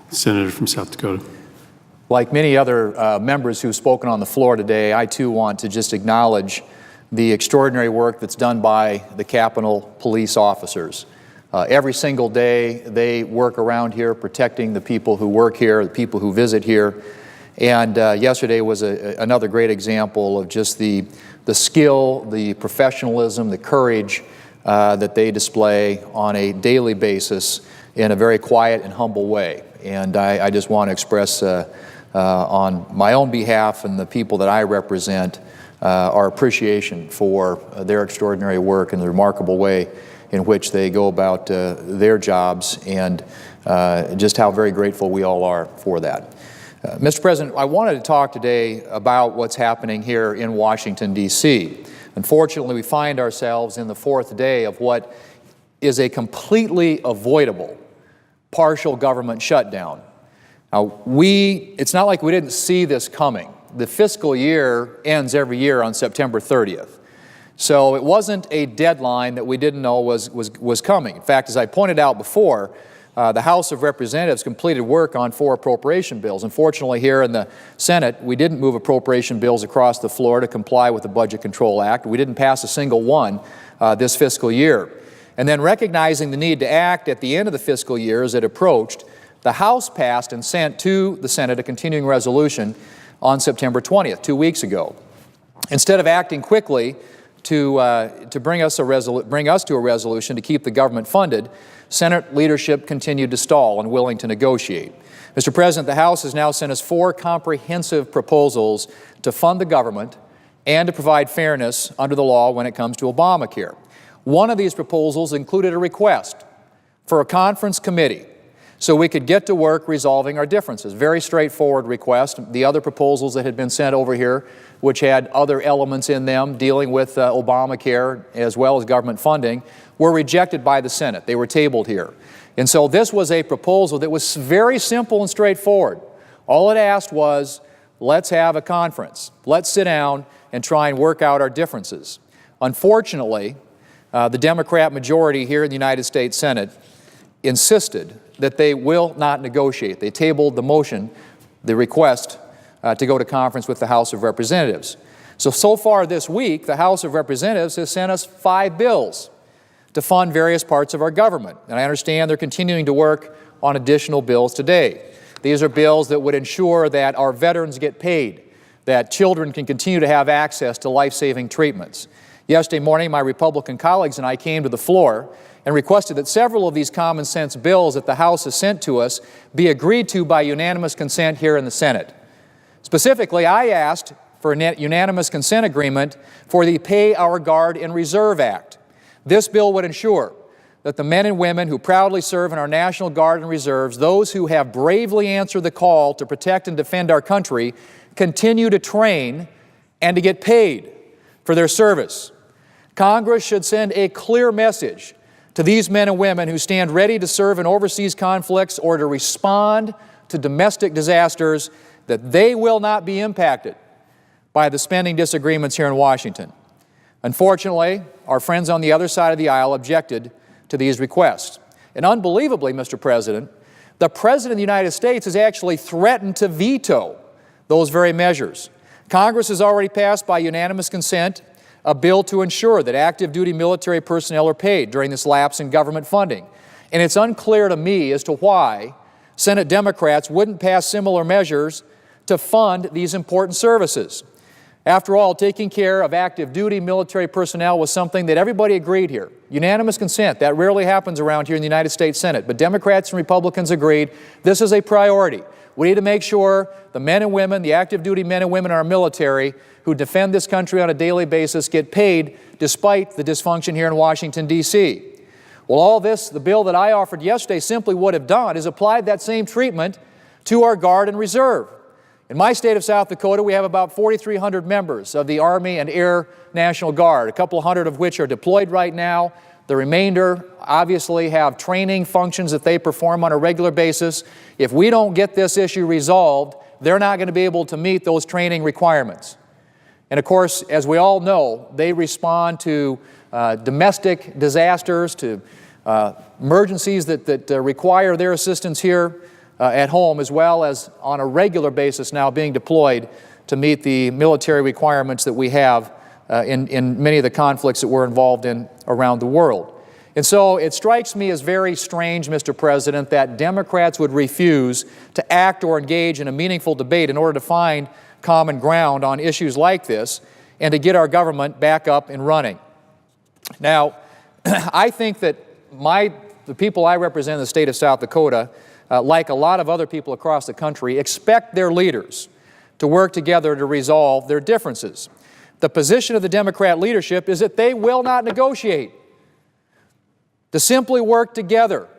Senator from South Dakota. Like many other members who've spoken on the floor today, I too want to just acknowledge the extraordinary work that's done by the Capitol Police officers. Every single day they work around here protecting the people who work here, the people who visit here. And yesterday was another great example of just the skill, the professionalism, the courage that they display on a daily basis in a very quiet and humble way. And I just want to express on my own behalf and the people that I represent our appreciation for their extraordinary work and the remarkable way in which they go about their jobs, and just how very grateful we all are for that. Mr. President, I wanted to talk today about what's happening here in Washington, D.C. Unfortunately, we find ourselves in the fourth day of what is a completely avoidable partial government shutdown. Now, it's not like we didn't see this coming. The fiscal year ends every year on September 30th. So it wasn't a deadline that we didn't know was coming. In fact, as I pointed out before, the House of Representatives completed work on 4 appropriation bills. Unfortunately, here in the Senate, we didn't move appropriation bills across the floor to comply with the Budget Control Act. We didn't pass a single one this fiscal year. And then, recognizing the need to act at the end of the fiscal year as it approached, the House passed and sent to the Senate a continuing resolution on September 20th, 2 weeks ago. Instead of acting quickly to bring us to a resolution to keep the government funded, Senate leadership continued to stall, unwilling to negotiate. Mr. President, the House has now sent us 4 comprehensive proposals to fund the government and to provide fairness under the law when it comes to Obamacare. One of these proposals included a request for a conference committee so we could get to work resolving our differences. Very straightforward request. The other proposals that had been sent over here, which had other elements in them dealing with Obamacare as well as government funding, were rejected by the Senate. They were tabled here. And so this was a proposal that was very simple and straightforward. All it asked was, let's have a conference. Let's sit down and try and work out our differences. Unfortunately, the Democrat majority here in the United States Senate insisted that they will not negotiate. They tabled the motion, the request to go to conference with the House of Representatives. So far this week, the House of Representatives has sent us 5 bills to fund various parts of our government. And I understand they're continuing to work on additional bills today. These are bills that would ensure that our veterans get paid, that children can continue to have access to life-saving treatments. Yesterday morning, my Republican colleagues and I came to the floor and requested that several of these common sense bills that the House has sent to us be agreed to by unanimous consent here in the Senate. Specifically, I asked for a unanimous consent agreement for the Pay Our Guard and Reserve Act. This bill would ensure that the men and women who proudly serve in our National Guard and Reserves, those who have bravely answered the call to protect and defend our country, continue to train and to get paid for their service. Congress should send a clear message to these men and women who stand ready to serve in overseas conflicts or to respond to domestic disasters that they will not be impacted by the spending disagreements here in Washington. Unfortunately, our friends on the other side of the aisle objected to these requests. And unbelievably, Mr. President, the President of the United States has actually threatened to veto those very measures. Congress has already passed by unanimous consent a bill to ensure that active duty military personnel are paid during this lapse in government funding. And it's unclear to me as to why Senate Democrats wouldn't pass similar measures to fund these important services. After all, taking care of active duty military personnel was something that everybody agreed here. Unanimous consent. That rarely happens around here in the United States Senate. But Democrats and Republicans agreed this is a priority. We need to make sure the men and women, the active duty men and women in our military who defend this country on a daily basis get paid despite the dysfunction here in Washington, D.C. Well, all this, the bill that I offered yesterday simply would have done is applied that same treatment to our Guard and Reserve. In my state of South Dakota, we have about 4,300 members of the Army and Air National Guard, a couple hundred of which are deployed right now. The remainder obviously have training functions that they perform on a regular basis. If we don't get this issue resolved, they're not going to be able to meet those training requirements. And of course, as we all know, they respond to domestic disasters, to emergencies that require their assistance here. at home, as well as on a regular basis now being deployed to meet the military requirements that we have in many of the conflicts that we're involved in around the world. And so it strikes me as very strange, Mr. President, that Democrats would refuse to act or engage in a meaningful debate in order to find common ground on issues like this and to get our government back up and running. Now, I think that the people I represent in the state of South Dakota, like a lot of other people across the country, expect their leaders to work together to resolve their differences. The position of the Democrat leadership is that they will not negotiate, to simply work together.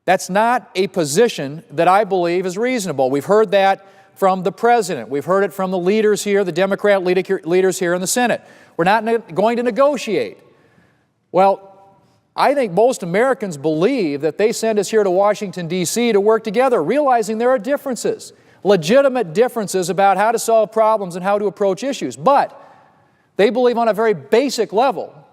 That's not a position that I believe is reasonable. We've heard that from the President. We've heard it from the leaders here, the Democrat leaders here in the Senate. We're not going to negotiate. Well, I think most Americans believe that they send us here to Washington, D.C. to work together, realizing there are differences, legitimate differences about how to solve problems and how to approach issues. But they believe on a very basic level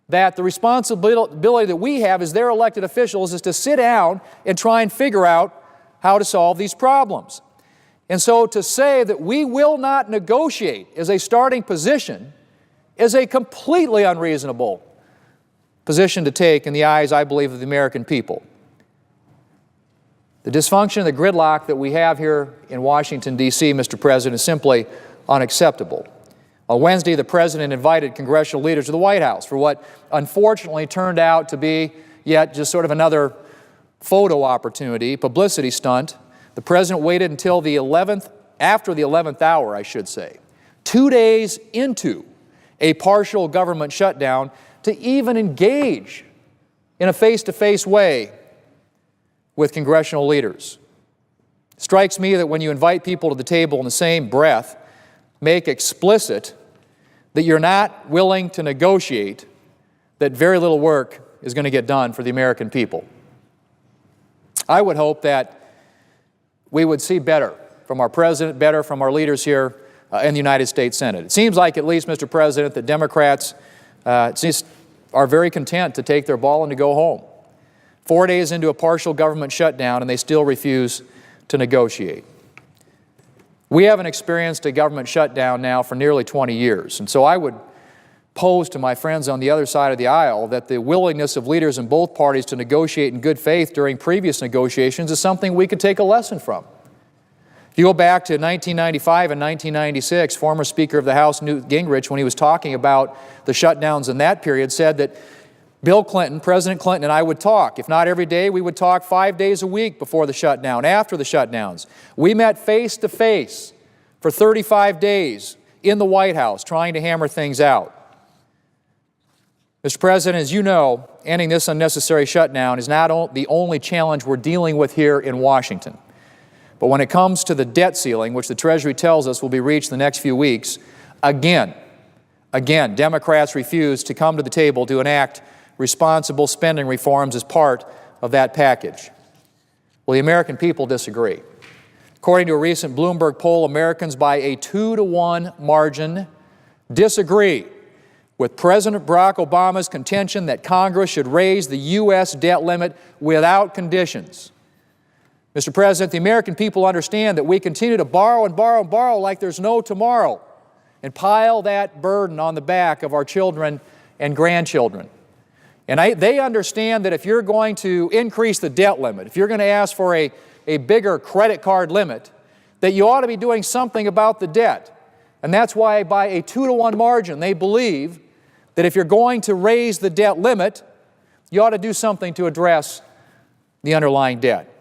that the responsibility that we have as their elected officials is to sit down and try and figure out how to solve these problems. And so to say that we will not negotiate as a starting position is a completely unreasonable position to take in the eyes, I believe, of the American people. The dysfunction, the gridlock that we have here in Washington, D.C., Mr. President, is simply unacceptable. On Wednesday, the President invited congressional leaders to the White House for what unfortunately turned out to be yet just sort of another photo opportunity, publicity stunt. The President waited until after the 11th hour, I should say, 2 days into a partial government shutdown, to even engage in a face-to-face way with congressional leaders. It strikes me that when you invite people to the table in the same breath, make explicit that you're not willing to negotiate, that very little work is going to get done for the American people. I would hope that we would see better from our President, better from our leaders here in the United States Senate. It seems like, at least, Mr. President, that Democrats are very content to take their ball and to go home. 4 days into a partial government shutdown, and they still refuse to negotiate. We haven't experienced a government shutdown now for nearly 20 years, and so I would pose to my friends on the other side of the aisle that the willingness of leaders in both parties to negotiate in good faith during previous negotiations is something we could take a lesson from. If you go back to 1995 and 1996, former Speaker of the House Newt Gingrich, when he was talking about the shutdowns in that period, said that Bill Clinton, President Clinton, and I would talk. If not every day, we would talk 5 days a week before the shutdown, after the shutdowns. We met face to face for 35 days in the White House trying to hammer things out. Mr. President, as you know, ending this unnecessary shutdown is not the only challenge we're dealing with here in Washington. But when it comes to the debt ceiling, which the Treasury tells us will be reached in the next few weeks, again, Democrats refuse to come to the table to enact responsible spending reforms as part of that package. Well, the American people disagree. According to a recent Bloomberg poll, Americans by a 2-to-1 margin disagree with President Barack Obama's contention that Congress should raise the U.S. debt limit without conditions. Mr. President, the American people understand that we continue to borrow and borrow and borrow like there's no tomorrow and pile that burden on the back of our children and grandchildren. And they understand that if you're going to increase the debt limit, if you're going to ask for a bigger credit card limit, that you ought to be doing something about the debt. And that's why by a 2-to-1 margin, they believe that if you're going to raise the debt limit, you ought to do something to address the underlying debt.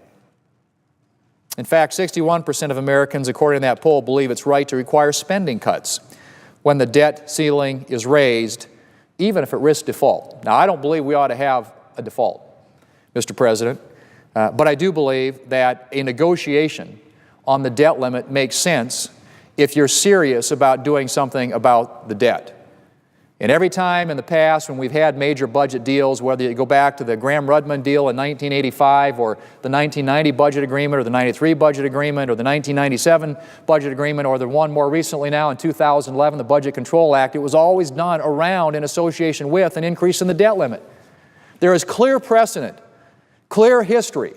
In fact, 61% of Americans, according to that poll, believe it's right to require spending cuts when the debt ceiling is raised, even if it risks default. Now, I don't believe we ought to have a default, Mr. President, but I do believe that a negotiation on the debt limit makes sense if you're serious about doing something about the debt. And every time in the past when we've had major budget deals, whether you go back to the Gramm-Rudman deal in 1985 or the 1990 budget agreement or the 93 budget agreement or the 1997 budget agreement or the one more recently now in 2011, the Budget Control Act, it was always done around in association with an increase in the debt limit. There is clear precedent, clear history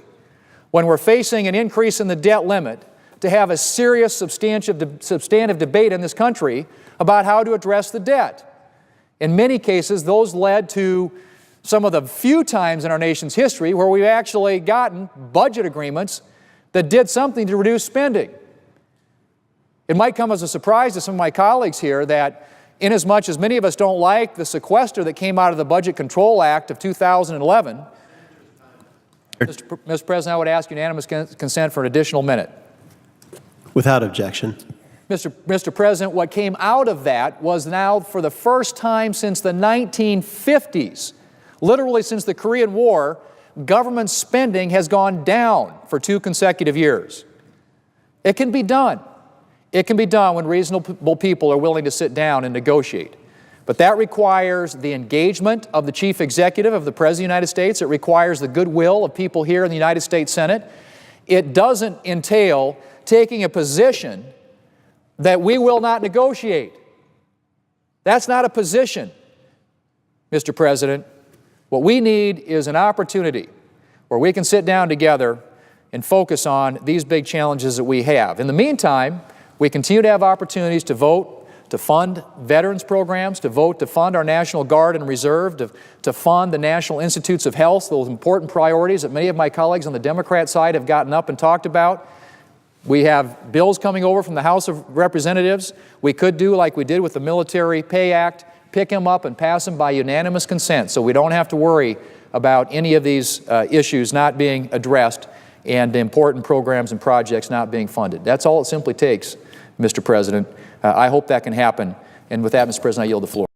when we're facing an increase in the debt limit, to have a serious, substantive debate in this country about how to address the debt. In many cases, those led to some of the few times in our nation's history where we've actually gotten budget agreements that did something to reduce spending. It might come as a surprise to some of my colleagues here that inasmuch as many of us don't like the sequester that came out of the Budget Control Act of 2011, Mr. President, I would ask unanimous consent for an additional minute. Without objection. Mr. President, what came out of that was now for the first time since the 1950s, literally since the Korean War, government spending has gone down for 2 consecutive years. It can be done. It can be done when reasonable people are willing to sit down and negotiate. But that requires the engagement of the Chief Executive of the President of the United States. It requires the goodwill of people here in the United States Senate. It doesn't entail taking a position that we will not negotiate. That's not a position, Mr. President. What we need is an opportunity where we can sit down together and focus on these big challenges that we have. In the meantime, we continue to have opportunities to vote to fund veterans programs, to vote to fund our National Guard and Reserve, to fund the National Institutes of Health, those important priorities that many of my colleagues on the Democrat side have gotten up and talked about. We have bills coming over from the House of Representatives. We could do like we did with the Military Pay Act, pick them up and pass them by unanimous consent so we don't have to worry about any of these issues not being addressed and important programs and projects not being funded. That's all it simply takes, Mr. President. I hope that can happen. And with that, Mr. President, I yield the floor.